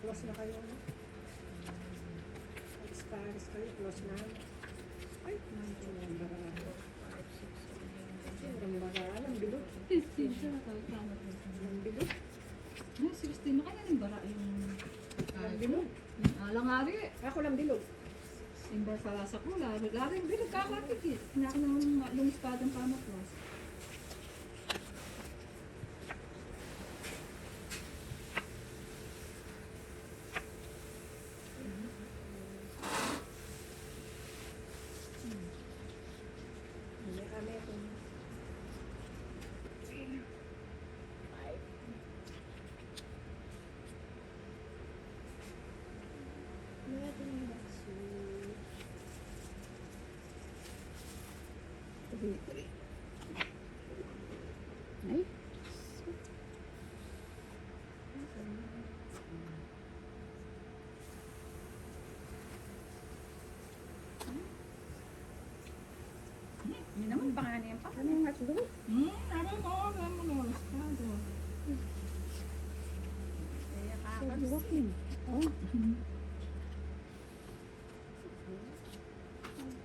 Close na kayo. No? Alis kayo. Close na. Ay, ang baralo. 5, 6, 7, 8, 9, 10. Ang baralo. Ang bilog. 15 siya. Ang bilog. Ay, 16 na kaya ng bara yung... Ang bilog. Alangari. Ako lang bilog. Simba sa ko. Lari yung bilog kakakikit. Hinaka ng lumispadang pamaklas. Hindi kami kung... 5. Ay. Hindi naman pangalan pa. Ano yung hotdog? Naman mo. Naman mo. Lumispadang. Kaya Hotdog yun. Oh.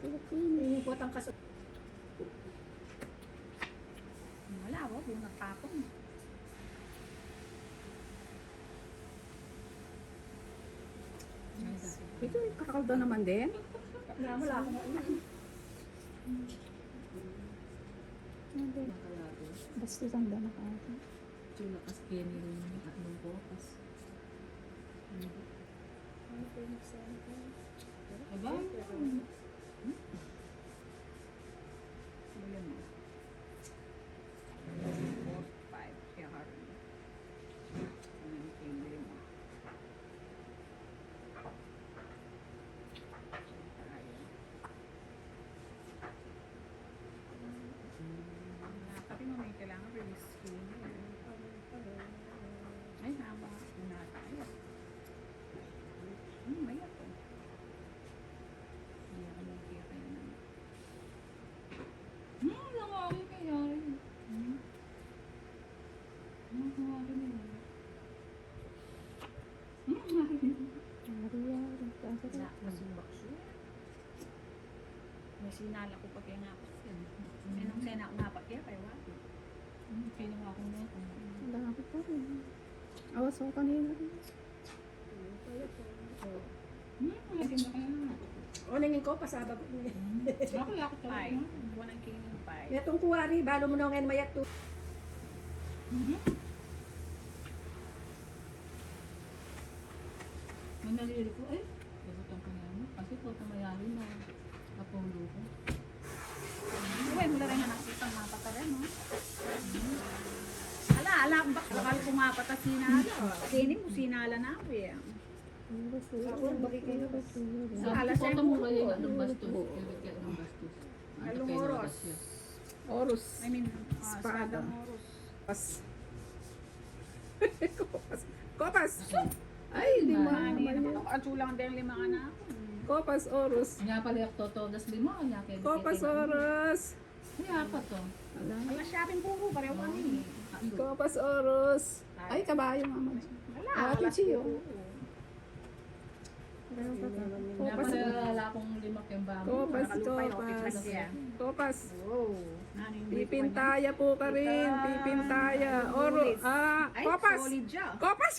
Hotdog yun. Inikot ang kaso. wala ako. Kung natapon. Ito, kakaldo naman din. Wala akong Hindi. Basta lang daw nakakita. Chula kas Kenny rin yung anong bukas. Aba? Ayan mo. 4, 5. Kaya harin. Ayan, Kenny mo. Tapi mo may kailangan release skin. Ay, haba. Una tayo. May ako. Hindi ako magkita yun naman. Nangawi kaya rin. Nangawi nila. Maria, Wala, masumbak siya. May sinala ko pa kaya nga ako. May nang sena ko nga pa kaya kaya wala. Piling ako na ito. wala ako pa rin. Awas ako kanina rin. Lagyan na kaya nga. O, nangin ko, pasabag ko niya. Ako lang ako talaga. Walang king pie. Itong kuwari, balo mo na ngayon mayat to. May nalili ko, eh. Dapat ang kanyang. Kasi po kumayari na kapulo ko. Uy, mula rin na nakita nga pa rin, no? Ala, bakal ko nga pa ta sinala. Kini mo sinala na ako, eh. Ako, bakit kayo? Alas ay mo kayo ng bastos. Kaya ng bastos. Along oros. Orus. I mean, Espada. oros. Kopas. Kopas. Kopas! Ay, lima. Atsulang din lima ka na ako. Kopas, Orus. Nga pala yung toto, das lima. Kopas, Orus. Kaya pa to. Wala. Wala shopping puro, pareho kami. Kopas, Orus. Ay, kabayo mama. Wala, Ate Chio. Kaya pala akong lima kayong bamo. Kopas, Kopas. Kopas. Pipintaya po ka rin. Pipintaya. Oro. Ay, Kopas. solid siya. Kopas.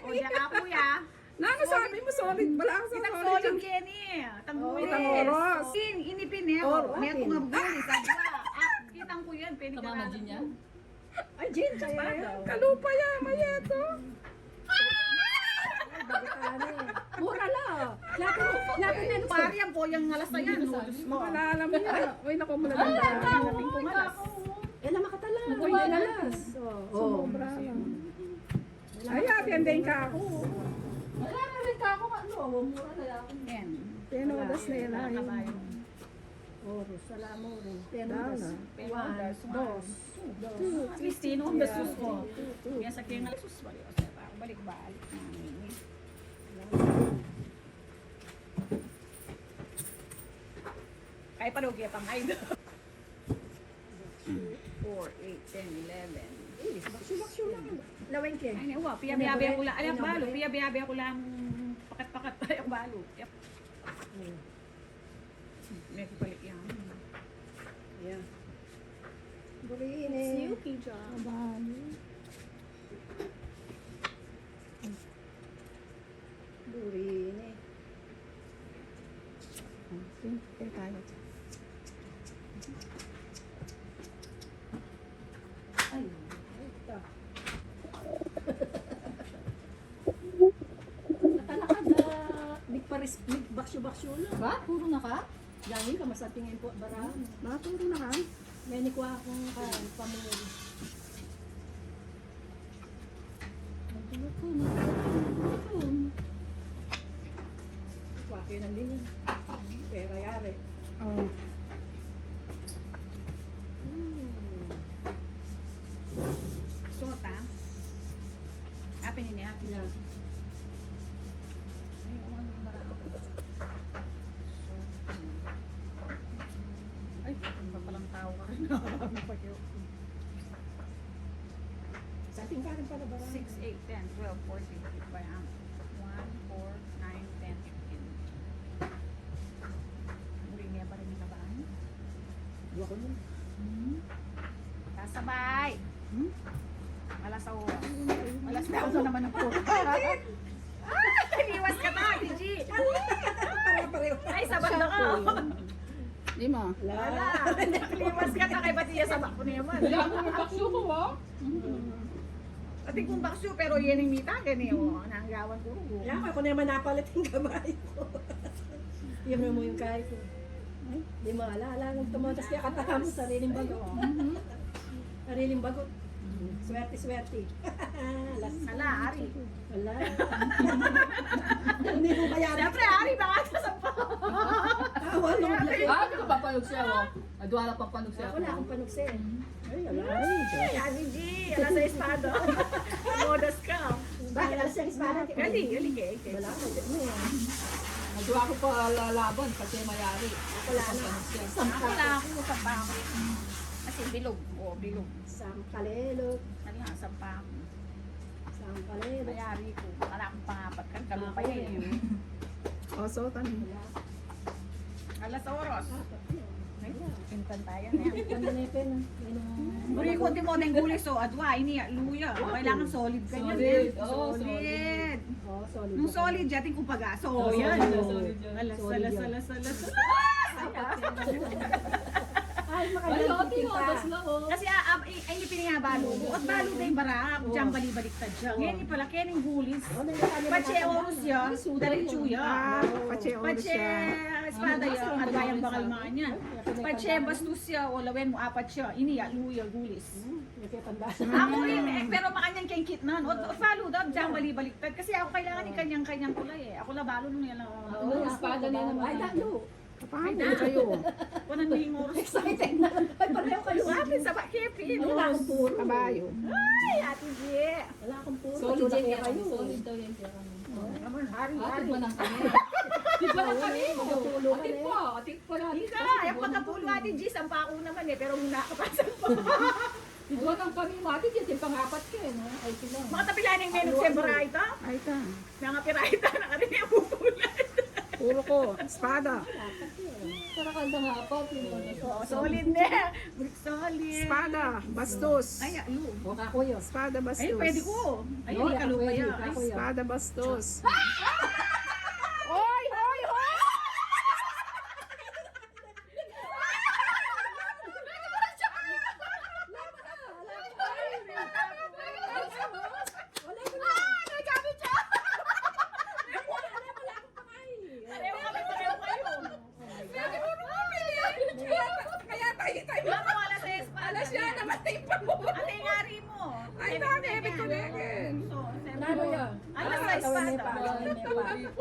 O, yan ako ya. Nano sabi mo solid. Wala ako sa Kitang solid. solid Kenny. Tangulis. Kitang oros. Inipin niya. May ako nga buguli. Kitang ko yan. Pwede ka na. Ay, Jen, kaya yan. Kalupa yan. Mayeto. Mura lang. Lahat na Pariyan po yung alas na yan. Wala alam mo yan. Uy, naku mo na lang. Hanapin ko malas. Eh, na makatala. Uy, nalas. Sobra lang. Ay, atendahin ka ako. Wala na rin ka ako. Mura na lang. Yan. Pinudas na yan. Ay. Oros, salam mo rin. Dala. Penudas. 2. Kristino, ang besus ko. Yan sa kaya nga sus. Balik-balik. Kaya pa daw kaya pang idol. 4, 8, 10, 11. Bakso lang. Laweng ke. Ay, uwa, piyabiyabi ako lang. Alam, balo, piyabiyabi ako lang pakat-pakat pa yung balo. Yep. May kupalit yan. Yeah. Burine. Silky job. Burine. Okay, tayo. Ay, ito. Nakalakad na. Big baksyo-baksyo lang. Ba? Puro na ka? Gangin ka, masatingin po. Barang. Maturo na ka. May nikuha akong pamuli. Kuha kayo ng din. Pera yari. Oh. Sota. Apin ini, apin. Yeah. Ay, ano marami. Ay, iba palang tao ka rin. Sating ka rin pala barang. 6, 8, 10, 12, 14, 15, by 1, 4, 9, 10, 15. Muli niya pa rin yung kabaan. Dua ko nun. Kasabay! Alas ako. Alas na ako naman ang po. Iwas ka na, TG! Pare-pareho. Ay, sabag na ka! Di mo. Wala! Iwas ka na kay Batiya sabak ko na yaman. Wala akong bakso ko, ha? Pati kung bakso, pero yan yung mita, ganyan. Nanggawan ko. Kaya ako na naman napalit yung kamay ko. Yung mo yung kaya ko. Di mo alala nung tumatas kaya kataha mo sariling bagot. Sariling bagot. Swerte. Hala, Ari. Wala. Hindi mo bayaran. Siyempre, Ari, baka sa sampa. Wala. Ah, hindi ko papanog siya, oh. Adwala pang panog siya. Wala akong panukse. Ay, wala. Ay, Ari G, ala sa espada. Modas ka. Bakit alas yung espada? Gali, kay. Wala ko. Ano yan? Adwa ko pa lalaban kasi mayari. Wala na. Ako lang, ako sa ako. Kasi bilog. O, bilog. Sampalelo. Hala, sampa ako. Sampalelo. Mayari ko. Wala akong pangapat kang kalupay eh. Oh, so tan. Alas oros. Ay, pintan tayo na yan. Pananepen. Buri ko mo ng gulis so adwa ini luya. Kailangan solid ka niyan. Solid. Oo, Solid. Oh, solid. Nung solid yating kumbaga. So, yan. Solid yan. Alas. Ay, Ay, makagaling oti, kita. otas lang, oh. Kasi ay hindi pininga balo. At balo day bara, jang bali-baliktad siya. Ngayon ni pala kaya ning gulis. Oh, nagkakanya ba Pache natin? oros ya, diretso ya. Ah, pache oras Pache siya. espada ya, adwayang bakal mga niyan. Pache bastos siya, o lawen mo apat siya. Ini ya, luya gulis. Nagkakandaan. Ako rin eh, pero makanyang kengkit na. O follow daw, jang bali-baliktad. Kasi ako kailangan ni kanyang kulay eh. Ako labalo nung yan lang. Oo, yung espada niya naman. Ay, lalo. Paano kayo? Kunan mo yung oras. Excited na. Ay, pareho kayo. Sabi sa bakipin. Wala akong puro. Kabayo. Ay, Ate G. Wala akong puro. Solid Tulad yan kaya kaya kayo. Solid daw yan kaya kami. Naman, hari. Atik mo ng kami. Atik mo ng kami. Magkapulo ka Atik na po. Atik po na. Hindi ka, yung pagkapulo Ate G, sampa ako naman eh, pero muna ka pa sampa. Huwag kang kami. Atik yan. Yung pangapat ka eh. No? Ay, sila. Mga tapilan ng menong sembra ito. Ay ta. Mga piraita na ka rin yung pupulan. Puro ko. Espada. Para kanda nga apat. Solid na. Solid. Espada. Bastos. Ay, alo. O, kakuyo. Espada Ay, bastos. pwede ko. Ay, Oh, hindi ka lupa pwede, yan. Ay, kakuyo. Espada bastos. Hoy! Pareho kami, pareho kayo. Kaya tayo. Mama, wala sa espada. Alas yan, namatay pa mo. Ate, ngari mo. Ay, dami. Ito negen. So, Nalo yan. alas sa espada.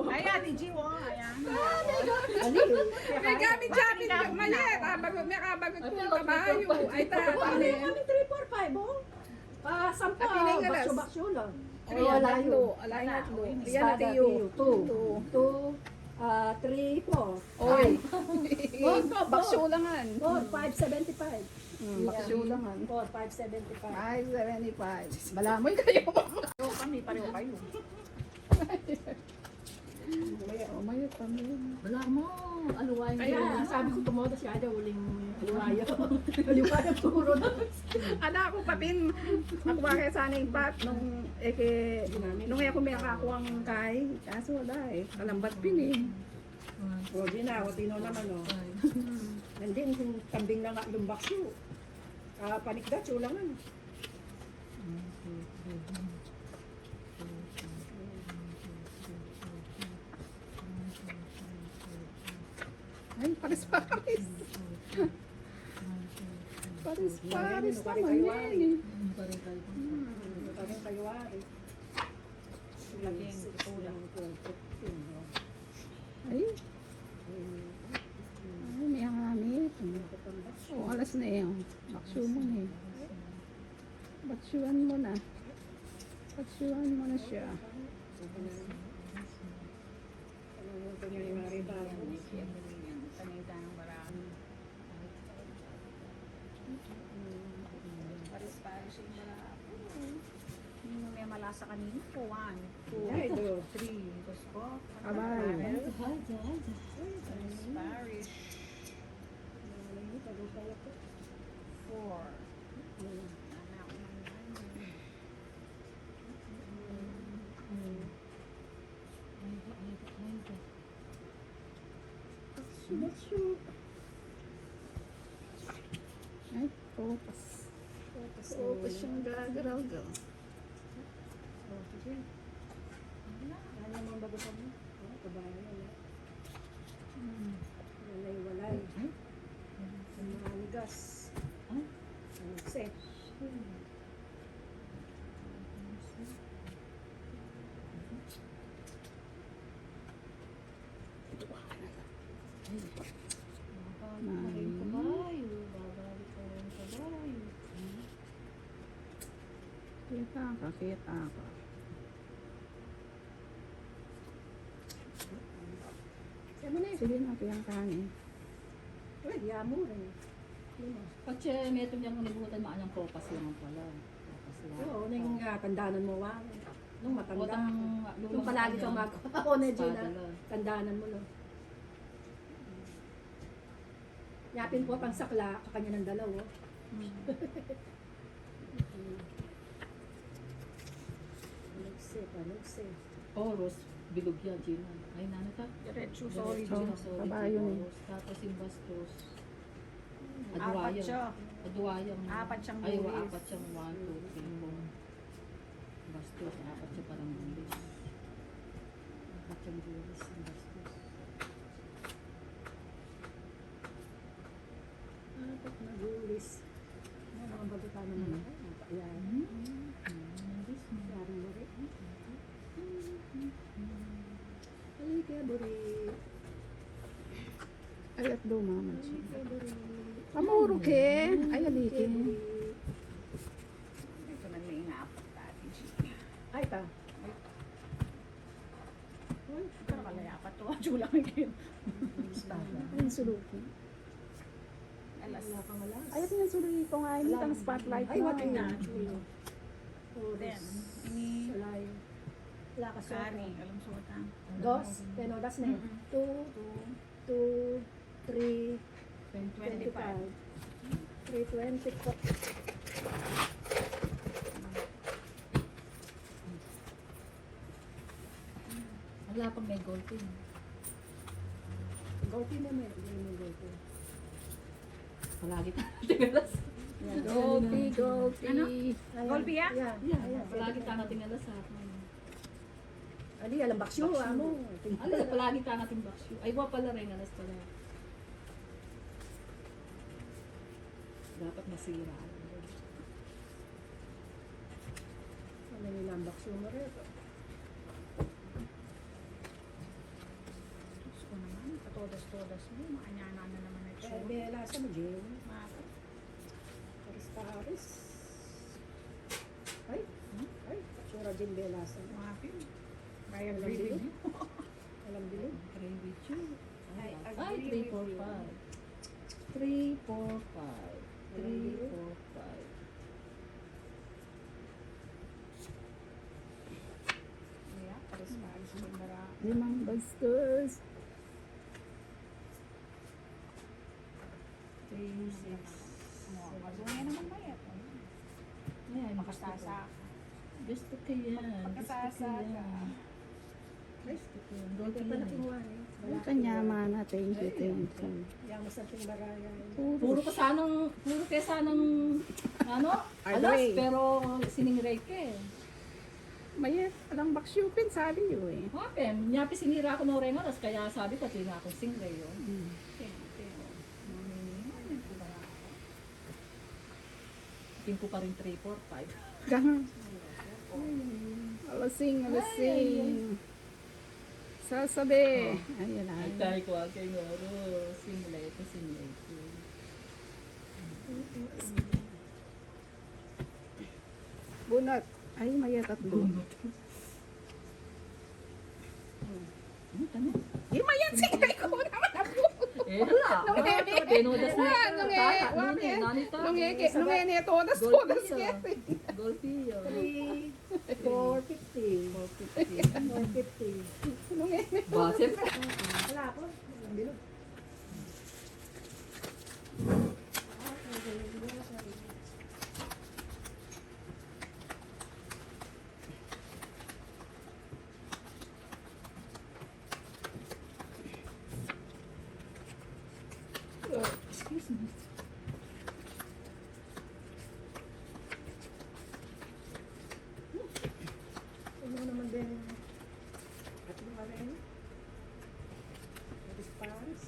Ay, Ate G, oh, ayan. May gamit dyan. Malit. May kabagot kong kabayo. Ay ta. Ano yung aming 3, 4, 5, oh? Sampa. Apiling alas. Bakso-bakso lang. Three, layo. alay na tlo. Yan Espada, natin yung. 2, 3, 4. Oy. Four, Bakso langan. 4, 5, 75. Baksyo lang. 4,575. 575. Balamoy kayo. So, kami, pareho kayo. Umayo kami. Wala mo, aluwain Kaya sabi ko tumoda siya daw uling aliwayo. Aliwayo puro na. Anak ko patin. Nakuha kaya sana yung pat nung nung ako may nakakuha ang kay. Kaso wala eh. Kalambat pin eh. O, di na. O, tino naman o. Nandin, kung kambing na nga lumbak siyo. Panikda, chulangan. Ay, paris-paris. Paris-paris naman kayo, yan eh. Parang kayo ari. Ay. Ay, may hangamit. Oh, alas na eh. Baksyo mo na eh. Baksyuan mo na. Baksyuan mo na siya. Tanita ng marami. Paris-paris yung marami. Yung may malasa kanina po, 1, 2, Ay, do. 3. Tapos po, Abay. Paris-paris. 4. Anak ko man yan. Ay, focus. Focus yung gagaraw-gaw. Ano naman bago sa mo? Kabayan na yan. Walay-walay. Ang mga ligas. Ang set. Kita ka, kita ka. Kaya mo na yun. Sige na, kayang kanin. Uy, yamo rin. Pag siya may ito niyang nalibutan, maanyang focus lang pala. Focus lang. Oo, nang tandaanan mo wa. Nung matanda. Utang Nung palagi kang ako na Gina. Tandaanan mo no. Yapin po pang sakla, kakanya ng dalaw. Oh. Alugse. Oros, bilog yan, Gina. Ay, nanata. Diretso, Sorry, Oh, Gina. Sorry, kabayo Gina. eh. Oros. Tapos yung bastos. Apat Aduayang. siya. Aduayang. Apat siyang Ay, buwis. apat siyang 1, 2, 3, 4. Bastos, apat siya parang bulis. Apat siyang bulis, yung bastos. Apat na gulis. Ano ang bagutan naman? Ayan. Yari mo rin. Halika, buri. Ayat do, mama. Halika, buri. Amuro ke. Ay, aliki. Ito na may inaapat dati, Gina. Ay, ta. Uy, pero kalaya pa to. Chula ang kin. Ay, suluki. Alas. Wala kang wala. Ayat yung suluki ko nga. Hindi kang spotlight. Ay, wala mo. na. Chulo. Then, Oros. ini Salay. Wala ka sa Kari, alam suota. Dos. Teno, das na yun. 2, 3, 25. 320 po. Wala pang may gold pin. Gauti na may. Hindi mo gauti. Palagi tingala sa... Goldie, goldie. Ano? Ayan. Golpi, ah? Ayan. Yeah, Ayan. palagi tingala sa akin. Ali, alam baksyo. Amo. Ano, palagi natin baksyo. Ay, wa pala rin, alas pala. Dapat masira. Ano nilang baksyo mo rin? Gusto ko naman, patodas-todas mo. Maanyana na naman na Ay, chula. may lasa mo, Jane. Bakit? Paris. Ay. Ay. Sura din belasa. Mapin. Kaya Alam agree with din. you. Alam din. Agree with you. I Ay, agree 3, 4, with you. 5. 3, 4, 5. 3, 4, 5. Yeah, Paris Paris ng bara. Limang bastos. 3, 6, Mabuhay naman ba yan? Yan, Makasasa. gusto ko yan. Makasasa ka. Gusto ko yan. Huwag Gold pa yan. nakiwa eh. Wala Ang kanya, mana. Thank you, thank you. Yang masanting baraya. Puro kaya sanang, ano, alas, Array. pero siningray ka eh. Mayet, alang baksyupin, sabi niyo eh. Hapen, nyapi sinira ko ng rengaras, kaya sabi ko, tina akong singray yun. Tingin ko pa rin 3, 4, 5. Ganun. Alasing, alasing. Sasabi. Ayan na. Ay, tayo ko kay Ngoro. Singlay ko, singlay ko. Bunot. Ay, mayet at bunot. Ano, tama? Yung mayet, singay ko naman ang bunot. Eh, hala. Tinudas na. Nungi, todas, Gold todas. piyo. Gold piyo. 3, 450. 450. Nungi. Ba, siyempre. Wala po. Ang bilog. Excuse me. Ano naman din. At yung ano yun? Paris Paris.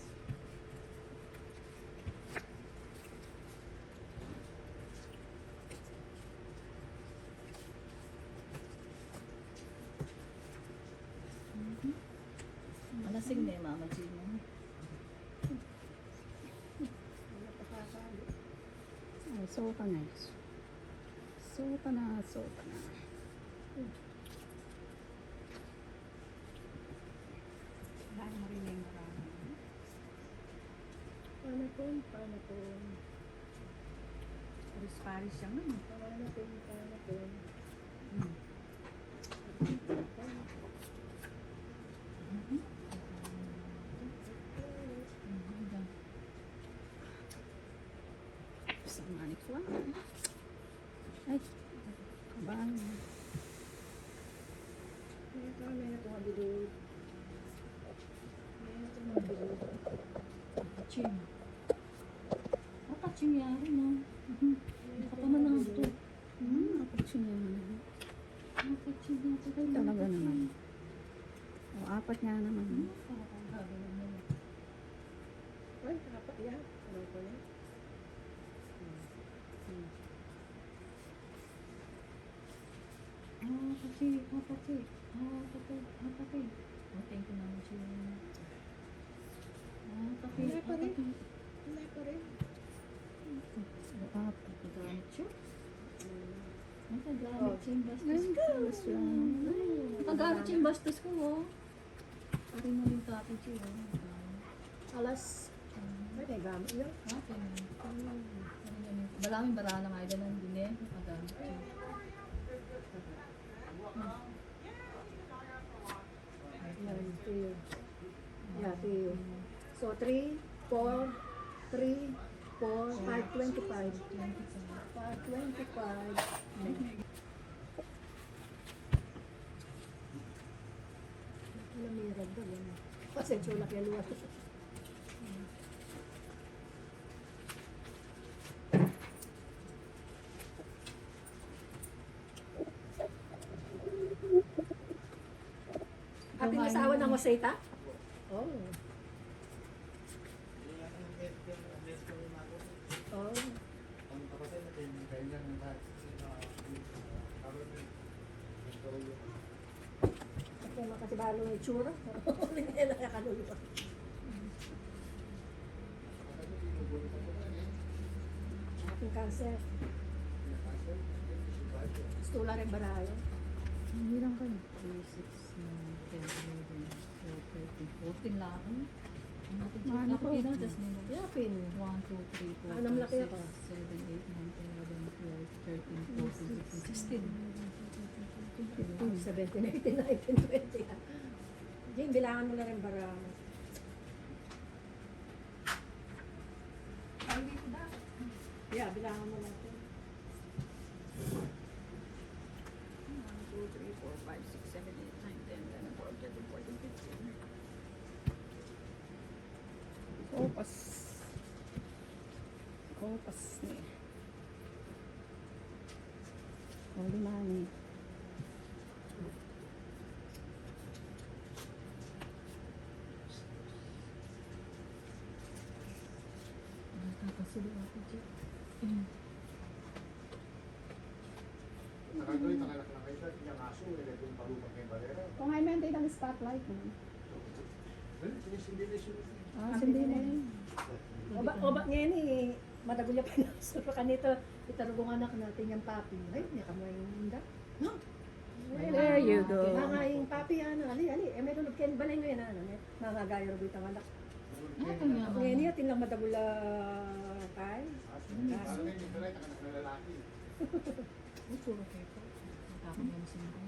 Malasing na yung mama Gina. Wala pa kakali. Ay, so ka na. So ka na, so ka na. Dahil mo rin yung marami. Paano po? Paano po? Paris Paris siya nga. Paano po? Paano po? Sa manik ko. Ay, kabang. May ito mga bilog. May ito mga bilog. Kaching. Ah, kaching yari no. Nakapaman na ito. Kapag niya naman. Ah, kaching na ito. Ay, talaga naman. O, apat nga naman. Ay, dapat yan. Ano po yan? Ah, kaching. Ah, kaching. Ah, kaching. Ah, kaching. Oh, thank you naman siya. Ah, kaching. Wala pa Ah, rin. kaching. Wala pa rin. Apat. Nagagamit siya. Nagagamit Oh. siya yung bastos ko. Nagagamit siya yung bastos ko, oh. Pari mo rin tapos siya, oh. Alas. Ay, may gamit yun. Ah, kaya. Maraming barana nga ito ng din eh. Nagagamit siya. Yan, tiyo. Yeah, tiyo. So, 3, 4, 3, 4, 525. 525. Ano may ragdag yan? Pasensyo na kaya luwas. Ating asawa ng Joseta? Oh. Oh. Kaya makasibalo ng itsura. Hindi na nakakaluluwa. Aking cancer. Stula rin barayo. Hindi lang kayo. 3, 6, 9, 10, 11, 12, 13, 14 lang. Ano ko? Just minutes. Yapin. 1, 2, 3, 4, Anong 5, laki 6, ako? 7, 8, 9, 10, 11, 12, 13, 14, 15, 16. 17, 18, 19, 20. Jane, bilangan mo na rin para. Ay, hindi ko ba? Yeah, bilangan mo natin. 1, 2, 3, 4, 5, 6, 7, 8, 9, 10, 11, 12, 13, 14, 15. Kompas. Kompas ni. Holy money. Nakakasulo ako, Jack. Nakagawin, nakalak na kayo, yung aso, ilagay yung palupag ng barera. Kung ay maintain ang spotlight mo. Sinisindi na siya. Sindi na yun. O ba ngayon eh, madagol yung pinasuro ka nito. Itarugong anak natin yung papi. Ay, niya kamay hindi. No? There you go. Mga yung papi, ano, ali. Eh, meron nagkain balay ngayon, ano, mga gaya rin itang anak. Ngayon niya, tinlang madagula kay. Parang ngayon, yung taray, nakanak na lalaki. Ay, puro kayo po. Nakakam yan sa mga.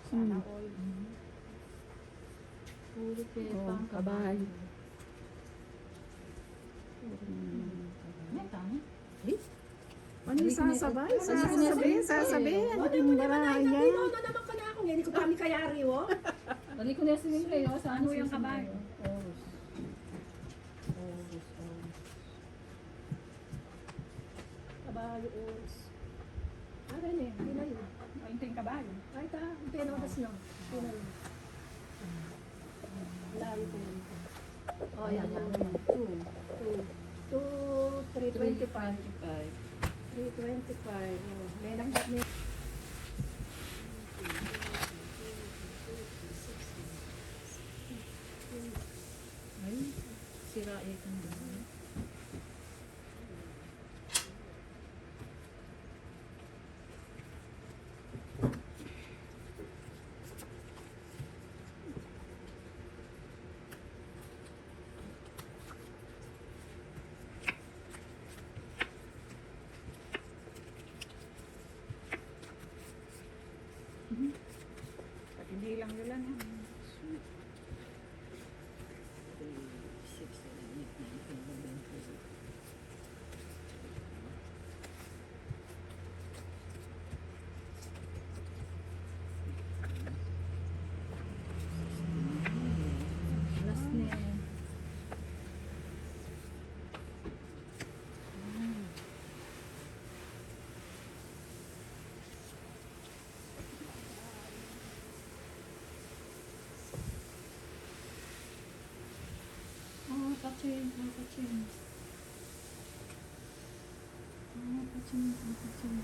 Sana all. Puro kayo Oh, pang kabay. Ay, tama. Ano yung sasabay? Sasabi. Ano Ano yung mo naman ay baraya? natino na naman ka na ako. Ngayon, hindi ko kami kayari, oh. Dali ko na sining kayo. Saan Ano yung kabayo? Oros. Oros. Kabayo, os. Ano yun eh, hindi na yun. Maintain kabayo. Ay, ta, pinakas na. Hindi na yun. Layo ko yun. Oh, yan, yan. 325. 325. Oh, may nanggat niya. Ay, sira ikong dami. At hindi lang yun lang. Last na yan. Oh, kachin. Oh, kachin. Oh, kachin. Oh, kachin.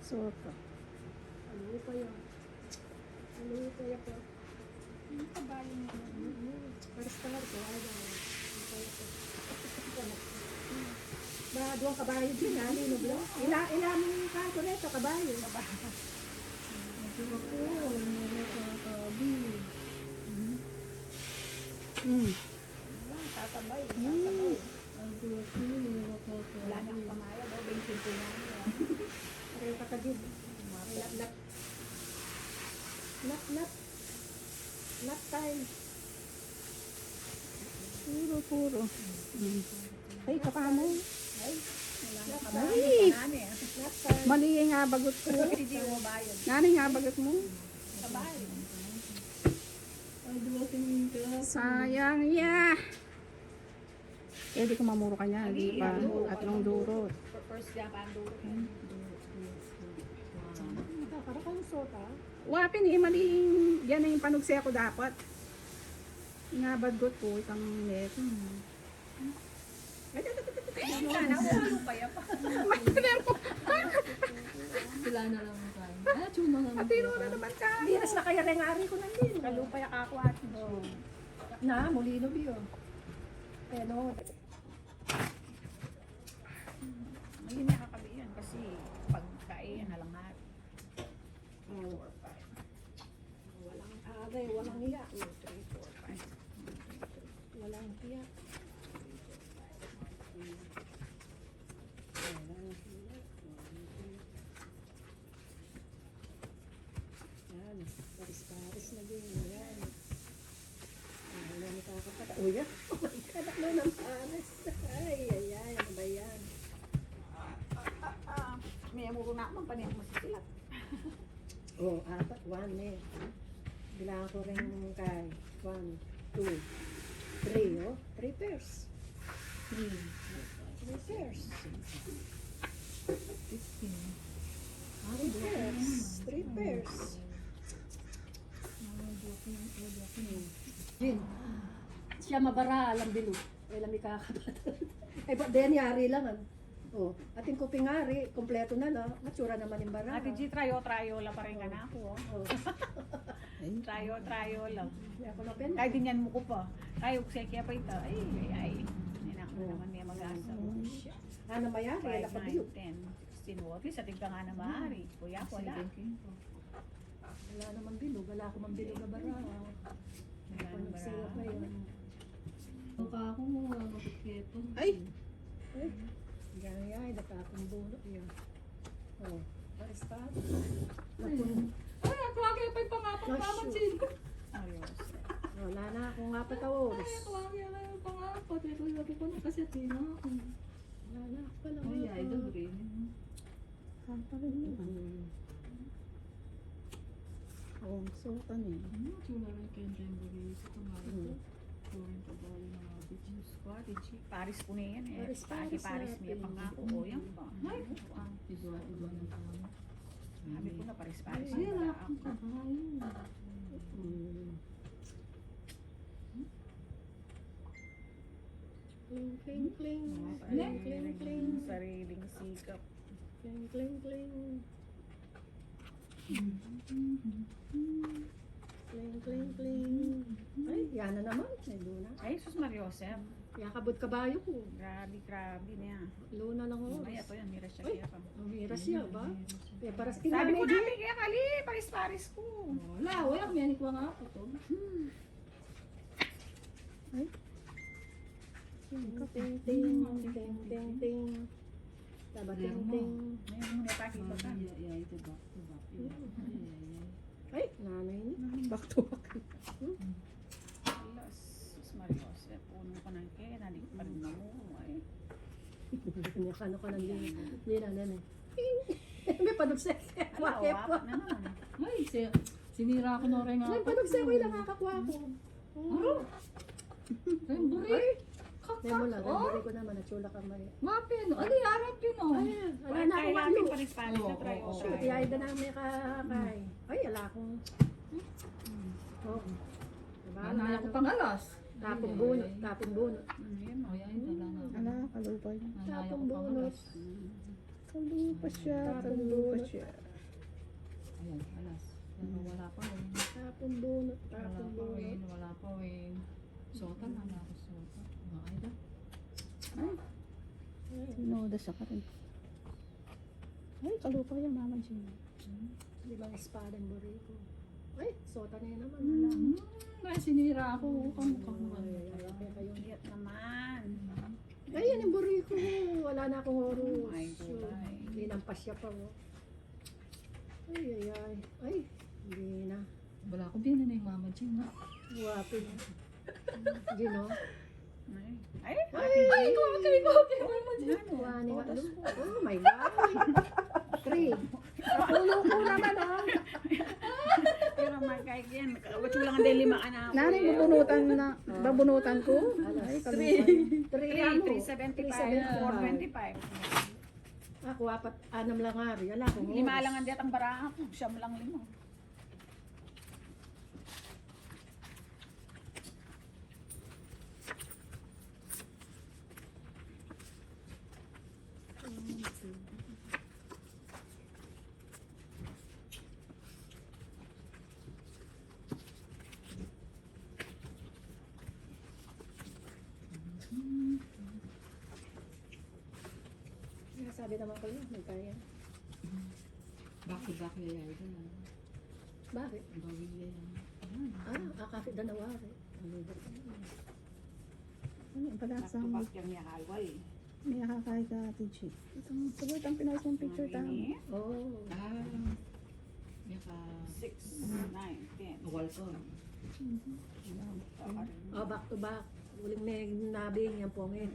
Soto. Ano pa yun? Ano pa yun po? Ano kabayo mo? Para ko, ay, ba, doon kabayo din, ano yun, bro? Ilaming ka ko nito, kabayo. Sasabay. Wala na akong pamaya daw. 20 po na. Pareho ka kagid. Lap. Lap time. Puro. Ay, kapamo. Lap Ay, time. mali nga bagot ko. Hindi mo bayad. Nani nga bagot mo? Kabayo. Ay, dumating ka. Sayang ya. Pwede ko mamuro ka niya, di pa. Tatlong durot. First siya pa ang duro. Nakakarakang sota. Wapin ni maling yan na yung panugsi ako dapat. Nga bagot po itang net. Sana ulo pa yan pa. Sila na lang ang kain. Ah, chuma nga. Atiro na naman ka. Hindi na kaya rengari ko nandun. Kalupay ako at Na, mulino biyo. Ano, Hindi nakakabihan kasi pagkain na lang nga. walang aray, walang hiya. 2, 3, 4, 5. Walang hiya. Walang hiya. Yan, paris-paris na din. Yan. Wala nakakapata. Uy, oh my God, ano ng paris? Ay, ay, ay, ano ba yan? May amuro na ako, magpanin mo sa silat. Oh, apat. 1 eh. Bilangan ko rin kay 1, 2, 3, oh. 3 pairs. 3 pairs. 15. 3 pairs. 3 pairs. Jin, siya mabara, alam bilog. Ay, alam ikakabatan. Ay, ba, den yari lang. Oh, ating ko pingari, kompleto na lang. Matsura naman yung bara. Ate G, trayo lang pa rin ka na ako. Oh, Trayo lang. hindi ako na pen. Kahit din yan mo ko pa. Kaya ko siya kaya pa ito. Ay. Hindi na ako naman niya mag-asa. Ano mayari, 5, ala pa bilog. 9, 10, 16. At least ating ka nga na maaari. Kuya, wala. Wala naman bilog. Wala ako man bilog na bara. Wala Kung na nagsirap na bara. yun. Mukha ako mapagketo. Ay! Ay! Gaya ay, nakakumbuno yun. Oh, paris-paris. Napun- Ay, ako lagi pa yung pangapang Gosh, pamansin ko. Ayos. Wala na akong apat na oras. Ay, ako lagi na yung pangapat. Pero sabi ko na kasi tina ako. Wala na ako pala. Ay, ay, doon rin. Kanta rin yun. Oo, suotan eh. Sula rin kayo yung buhay sa pangalan ko. Tuwing pagawin ng mga bitches. Ate G, Paris ko na yan eh. Paris Paris niya natin. pang ako. O, yan pa. Ay, Iba ng pangalan. sabi ko na Paris. Ay, wala akong kabayo. Kling, kling, kling. Kling, Kling, kling, kling. Sariling sikap. Kling, kling, kling. Kling, kling, kling. Ay, yan na naman. May luna. Ay, sus Mariosep. Yakabot kabayo ko. Grabe niya. Luna lang oras. Ay, ito yan, mira siya Ay. kaya pa. Ang hira siya ba? Eh, para sa Sabi ko Medyo. namin kaya kali, Paris ko. Wala, wala. May ko nga ako to. Ting, ting, ting, ting, ting, ting. Taba, ting, ting. Ngayon muna pakita ka. Ay, ito back to back. Ay, nanay ni. Back to back. Alas, sus Mariosep. Puno ko ng kaya, nalik pa rin na mo. Ay. Ano ka nang hindi na, nanay. May panugsek. Ala, Wakep ko. wak na naman. Ay, sinira ko na rin nga. May panugsek ko ilang kakakuha ko. Remburi. Remula, remula ko naman. Natsula ka may. Mapin. Ali, harap yun o. Ay, wala Wala na na akong natin ano. Paris na try o Shoot, try. yay na namin kakay. Ay, wala akong. Oh. Diba? Ano ako pang alas? Tapong bunot, tapong bunot. Yan o. Ay, ay, wala na. Ano, kalupay. Tapong bunot. Kalupa siya, Tapong kalupa bunot. siya. Ayan, alas. Pero wala pa rin. Tapong bunot, Wala tapong pa rin, bunot. wala pa rin. Sota na ako sota. Ay, da. Sinoda siya ka rin. Ay, kalupa yung mama siya. Limang espada ng burrito. Ay, sota na yun naman. Wala. Ay, sinira ako. Kamukhang Ay, ay, ay, kayo. Iyat naman. Ay, yan yung burrito. Wala na akong oros. Ay, gulay. Linampas siya pa. Oh. Ay, ay, ay. Ay, hindi na. Wala ko din na yung mama Jing. Guwapin. Gino. Ay, Ay, okay, mama Jing. Wani nga. Oh my God. 3. Kapulo ko naman ah. pero magkaig yan. Ba't lang ang lima ka na ako. Nanay, babunutan na. Babunutan ko. Ay, Alas. kalupa. 3. 375. Ako, 4, 6 lang nga rin. Wala akong oras. 5 lang ang diat ang barang ako. Siyam lang 5. Sabi naman ko yun, magkaya. Back to back na yan. Bakit? Bawin na yan. Akakit na nawari. Ano yung palasang Back yung yakalwal. may nakakain ka, Tichi. Itong sagot ang pinost mong picture tama. Oo. Yaka. 6, 9, 10. Awal ko. Back to back. Uling may nabi niyang pongin.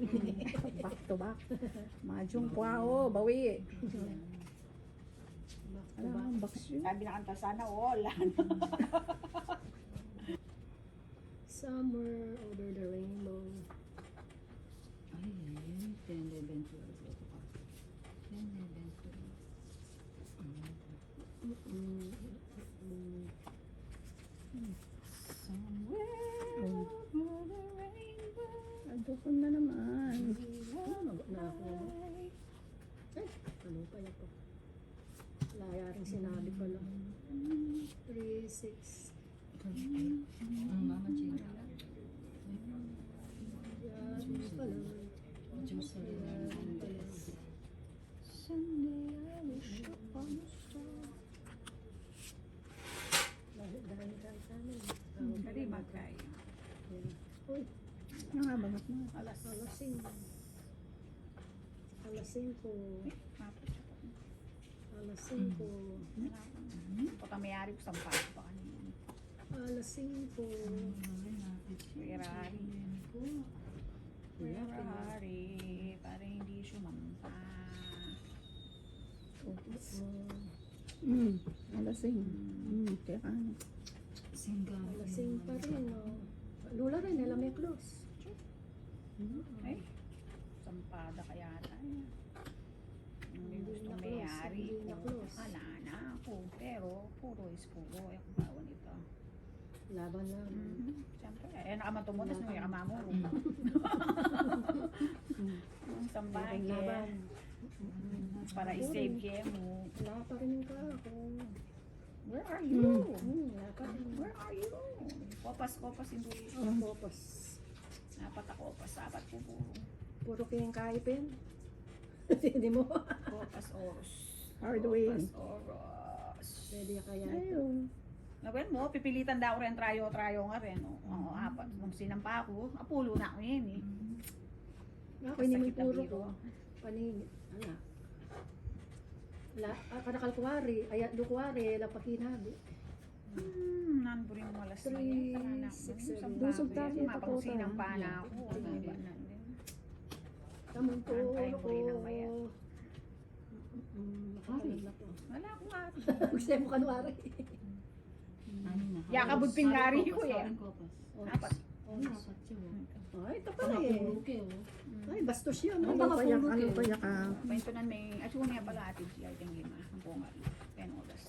Back to back. Majong puao, bawi. Back to Ano back. ang box yun? Sabi na kanta sana all. Summer over the rainbow. Ay, yan. 10, 11, 12. Ito ka. 10, 11, 12. Somewhere over the rainbow. Adukon na naman. Na ako. Ano pa yan po? Laya rin sinabi ko lang. 3, 6. Mama Jane. Yan pala. Jerusalem. Someday I wish upon a star. Dahil kahit ano. Kali magkay. Uy, Ano nga bangat mo? Alas. alas 5. Alas 5. Alas 5. Pagkamayari ko sa mpay pa kanina. Alas 5. Ferrari. Ferrari. Para hindi sumampa. Alasing. Kaya ka ano. Singga. Alas 5 pa rin. Oh. Lula rin, nila may close. Ay. Sampada kaya tayo. Hindi gusto na close, mayari hindi na ko. close. Wala na ako. Pero puro is puro. Ay, kung bawan ito. Laban lang. Siyempre. Eh, nakamatumonas nung yakamamuro. Ang sambay. Laban. Para i-save kayo mo. Wala pa rin yung kako. Where are you? Wala pa rin. Where are you? Kopas hindi. Kopas. Apat ako kopas. Apat po puro. Puro kayong kaipin. Hindi mo. Kopas oros. Hard way. Kopas oros. Pwede kaya ito. Ayun. Nawen mo, pipilitan daw ko rin trayo nga rin. Oo, apat. Nung sinampa ako, apulo na ako yun eh. Ako hindi mo Sakit na puro biro. ko. Paningin. Ala. Kadakal kuwari. Ayat do kuwari. Lapakinabi. Nanburin mo alas 3, 6, 7. Busog tayo, Mapang totoo. sinampa na ako. Tamang Saan tayo puro ko. buri ng bayat? Makakalala ko. Wala ko nga. Gusto mo kanwari. Ano na? Yakabod pingari ko eh. Saring kopas. Apat. Apat yun. Ay, ito pala eh. Puro kayo. Ay, bastos yun. Ang Ay, mga Payak, pulok ano eh. payak ka? Pahinto na may, at yun nga pala atin siya, itong lima, ang pungal. 10 oras.